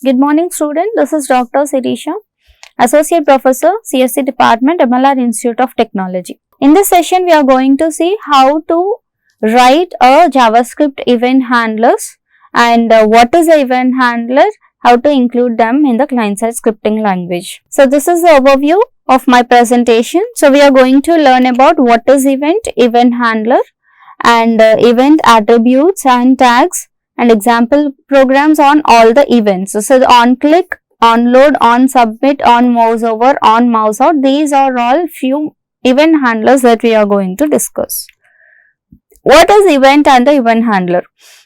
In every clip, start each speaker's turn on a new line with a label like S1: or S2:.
S1: Good morning student, this is Dr. Shirisha, Associate Professor, CSE Department, MLR Institute of Technology. In this session, we are going to see how to write a JavaScript event handlers and what is the event handler, how to include them in the client-side scripting language. So, this is the overview of my presentation. So, we are going to learn about what is event handler and event attributes and tags and example programs on all the events. So, on click, on load, on submit, on mouse over, on mouse out, these are all few event handlers that we are going to discuss. What is event and the event handler?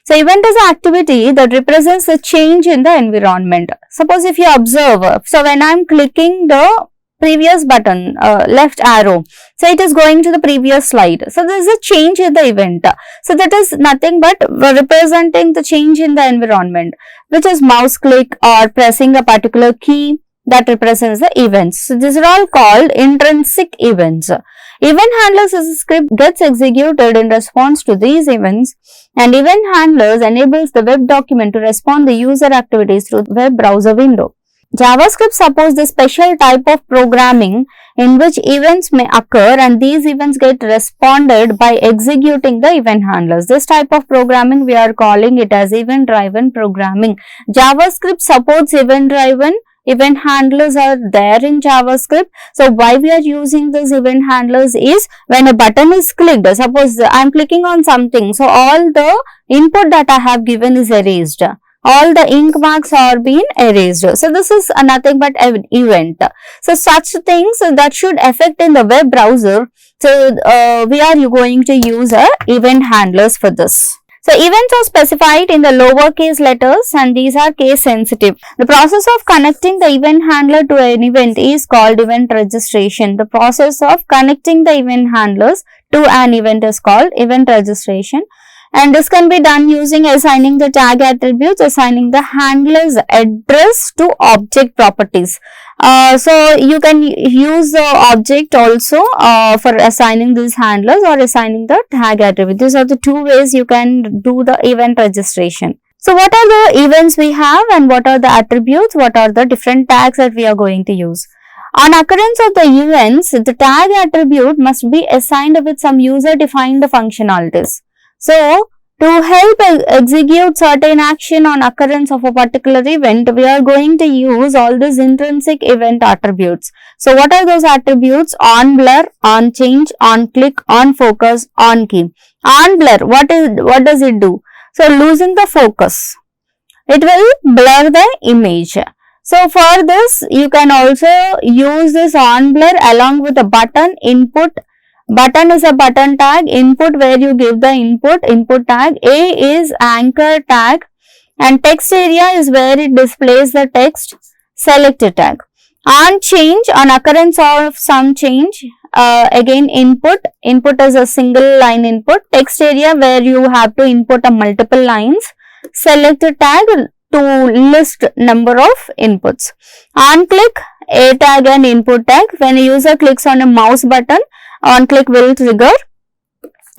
S1: So, event is an activity that represents the change in the environment. Suppose if you observe, so when I am clicking the previous button, left arrow, so it is going to the previous slide. So, there is a change in the event. So, that is nothing but representing the change in the environment, which is mouse click or pressing a particular key that represents the events. So, these are all called intrinsic events. Event handlers as a script gets executed in response to these events, and event handlers enables the web document to respond to user activities through the web browser window. JavaScript supports the special type of programming in which events may occur and these events get responded by executing the event handlers. This type of programming we are calling it as event-driven programming. JavaScript supports event-driven. Event handlers are there in JavaScript. So, why we are using these event handlers is when a button is clicked, suppose I am clicking on something, so all the input that I have given is erased. All the ink marks are being erased. So, this is nothing but an event. So, such things that should affect in the web browser. So, we are going to use event handlers for this. So, events are specified in the lowercase letters and these are case sensitive. The process of connecting the event handler to an event is called event registration. The process of connecting the event handlers to an event is called event registration. And this can be done using assigning the tag attributes, assigning the handler's address to object properties. So, you can use the object also for assigning these handlers or assigning the tag attribute. These are the two ways you can do the event registration. So, what are the events we have and what are the attributes, what are the different tags that we are going to use? On occurrence of the events, the tag attribute must be assigned with some user-defined functionalities. So, to help execute certain action on occurrence of a particular event, we are going to use all these intrinsic event attributes. So, what are those attributes? On blur, on change, on click, on focus, on key. On blur, what does it do? So, losing the focus, it will blur the image. So, for this, you can also use this on blur along with the button input. Button is a button tag, input where you give the input tag, A is anchor tag and text area is where it displays the text, select tag. On change, on occurrence of some change, again input is a single line input, text area where you have to input a multiple lines, select tag to list number of inputs. On click, A tag and input tag, when a user clicks on a mouse button, on click will trigger.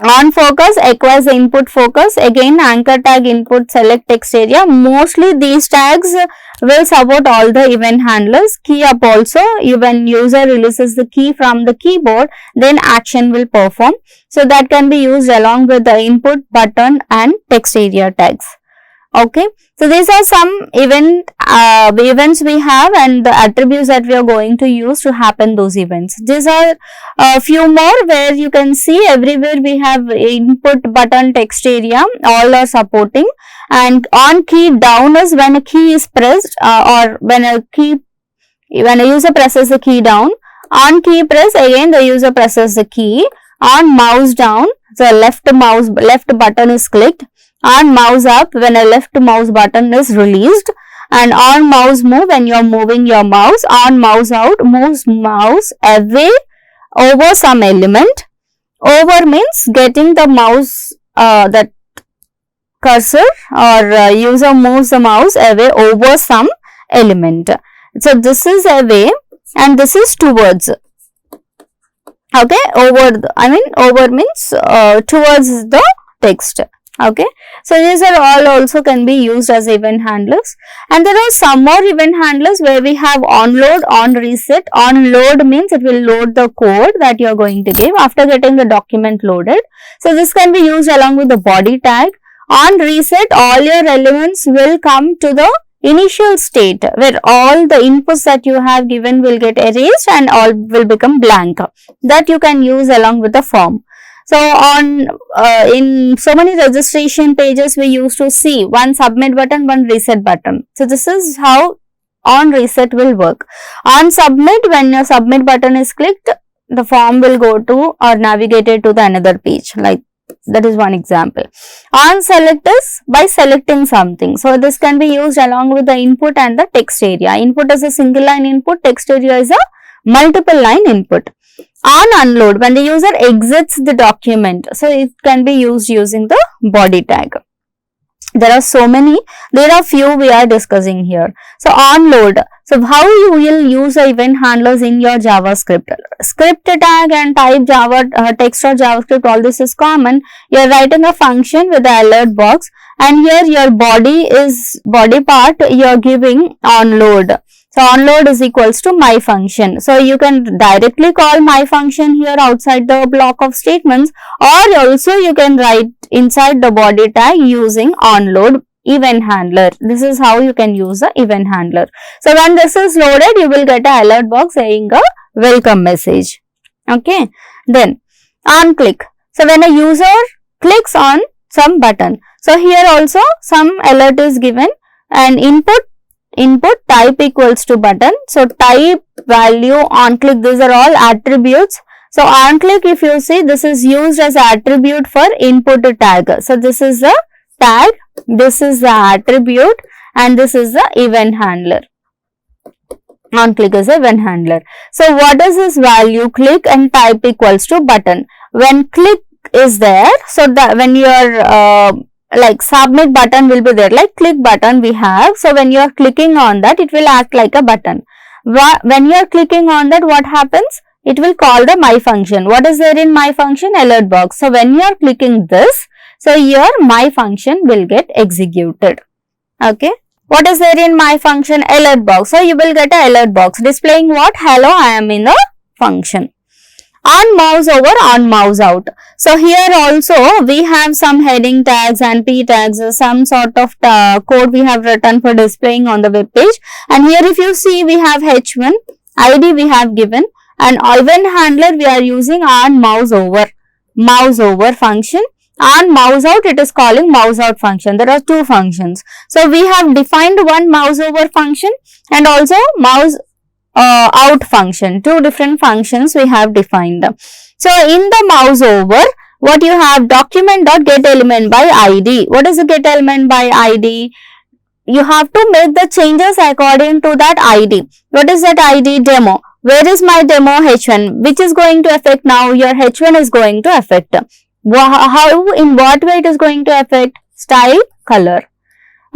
S1: On focus, acquires the input focus, again anchor tag input select text area. Mostly these tags will support all the event handlers. Key up also, when user releases the key from the keyboard, then action will perform. So, that can be used along with the input button and text area tags. Okay. So, these are some events we have and the attributes that we are going to use to happen those events. These are a few more where you can see everywhere we have input button text area, all are supporting, and on key down is when a key is pressed or when a user presses the key down. On key press, again the user presses the key. On mouse down, the left button is clicked. On mouse up, when a left mouse button is released, and on mouse move when you are moving your mouse. On mouse out, moves mouse away over some element. Over means getting the mouse, that cursor or user moves the mouse away over some element. So, this is away and this is towards. Okay, over means towards the text. Okay, so these are all also can be used as event handlers, and there are some more event handlers where we have onload, on reset. Onload means it will load the code that you are going to give after getting the document loaded. So this can be used along with the body tag. On reset, all your elements will come to the initial state where all the inputs that you have given will get erased and all will become blank. That you can use along with the form. So on in so many registration pages we used to see one submit button, one reset button. So this is how on reset will work. On submit, when your submit button is clicked, the form will go to or navigated to the another page. Like that is one example. On select is by selecting something. So this can be used along with the input and the text area. Input is a single line input, text area is a multiple line input. On unload, when the user exits the document, so it can be used using the body tag. There are so many, there are few we are discussing here. So on load, so how you will use the event handlers in your JavaScript. Script tag and type Java text or JavaScript, all this is common. You are writing a function with the alert box, and here your body part you are giving on load. So onload is equals to my function. So you can directly call my function here outside the block of statements, or also you can write inside the body tag using onload event handler. This is how you can use the event handler. So when this is loaded, you will get an alert box saying a welcome message. Okay. Then on click. So when a user clicks on some button, so here also some alert is given, and input type equals to button. So type, value, on click, these are all attributes. So on click, if you see, this is used as attribute for input tag. So this is the tag, this is the attribute, and this is the event handler. On click is a event handler. So what is this value? Click and type equals to button. When click is there, so that when your like submit button will be there, like click button we have. So when you are clicking on that, it will act like a button. When you are clicking on that, what happens? It will call the my function. What is there in my function? Alert box. So when you are clicking this, so your my function will get executed. Okay. What is there in my function? Alert box. So you will get an alert box displaying what? Hello, I am in the function. On mouse over, on mouse out. So here also we have some heading tags and p tags, some sort of code we have written for displaying on the web page. And here if you see, we have h1, id we have given, and event handler we are using on mouse over function. On mouse out, it is calling mouse out function. There are two functions. So we have defined one mouse over function and also mouse out function. Two different functions we have defined. So in the mouse over, what you have? Document.getElement by id. What is the getElement by id? You have to make the changes according to that id. What is that id? Demo. Where is my demo? h1. Which is going to affect now? Your h1 is going to affect. How, in what way it is going to affect? Style, color.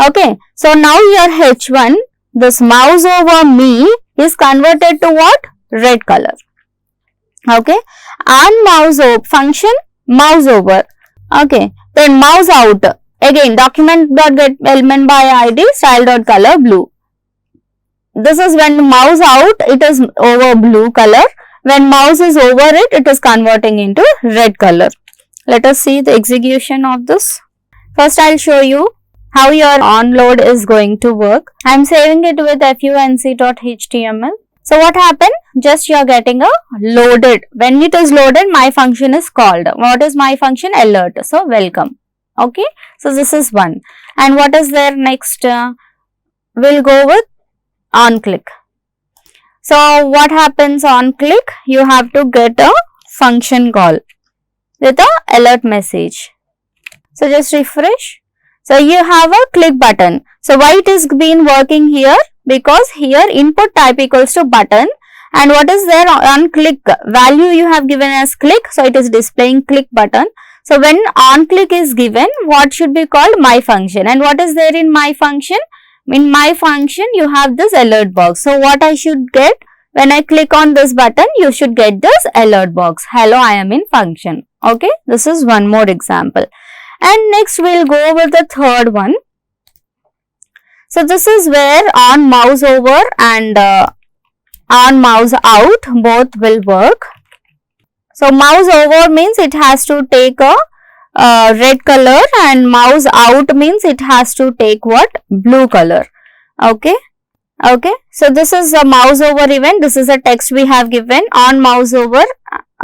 S1: Okay. So now your h1, this mouse over me, is converted to what? Red color. Okay. On mouse over function, mouse over. Okay. Then mouse out. Again, document.getElement by id, style.color, blue. This is when mouse out, it is over blue color. When mouse is over it, it is converting into red color. Let us see the execution of this. First, I'll show you how your onload is going to work. I'm saving it with func.html. So what happened? Just you are getting a loaded. When it is loaded, my function is called. What is my function? Alert. So welcome. Okay. So this is one. And what is there next? We'll go with on click. So what happens on click? You have to get a function call with a alert message. So just refresh. So you have a click button. So why it is been working here? Because here input type equals to button, and what is there on click? Value you have given as click. So it is displaying click button. So when on click is given, what should be called? My function. And what is there in my function? In my function you have this alert box. So what I should get? When I click on this button, you should get this alert box. Hello, I am in function. Okay, this is one more example. And next we'll go over the third one. So this is where on mouse over and on mouse out both will work. So mouse over means it has to take a red color, and mouse out means it has to take what? Blue color. Okay. Okay. So this is a mouse over event. This is a text we have given on mouse over.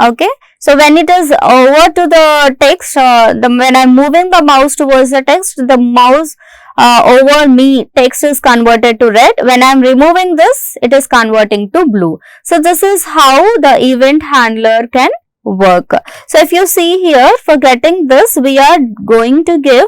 S1: Okay. So when it is over to the text, when I am moving the mouse towards the text, the mouse over me text is converted to red. When I am removing this, it is converting to blue. So this is how the event handler can work. So if you see here, for getting this, we are going to give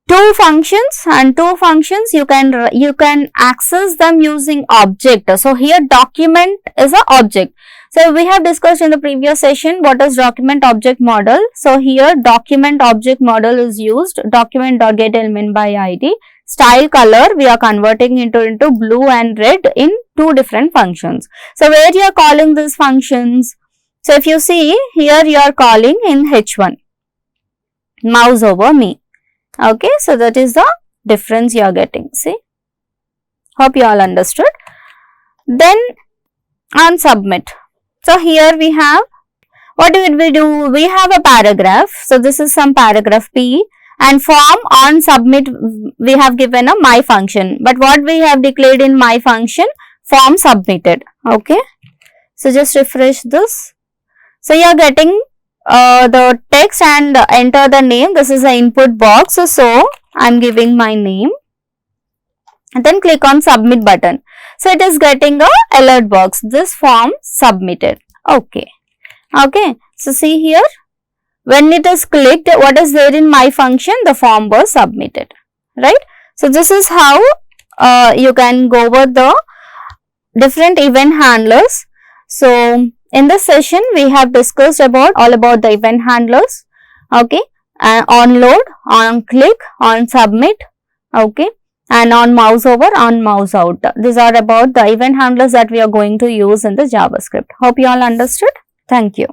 S1: two functions, and two functions you can access them using object. So here document is a object. So we have discussed in the previous session what is document object model. So here document object model is used. Document.getElementById. Style color we are converting into blue and red in two different functions. So where you are calling these functions? So if you see here, you are calling in H1, mouse over me. Okay, so that is the difference you are getting. See, hope you all understood. Then on submit. So here we have, what did we do? We have a paragraph. So this is some paragraph P, and form on submit we have given a my function. But what we have declared in my function? Form submitted. Okay. So just refresh this. So you are getting the text and enter the name. This is the input box. So I am giving my name, and then click on submit button. So it is getting a alert box. This form submitted. Okay. Okay. So see here, when it is clicked, what is there in my function? The form was submitted. Right. So this is how you can go over the different event handlers. So in this session, we have discussed all about the event handlers. Okay. On load, on click, on submit. Okay. And on mouse over, on mouse out. These are about the event handlers that we are going to use in the JavaScript. Hope you all understood. Thank you.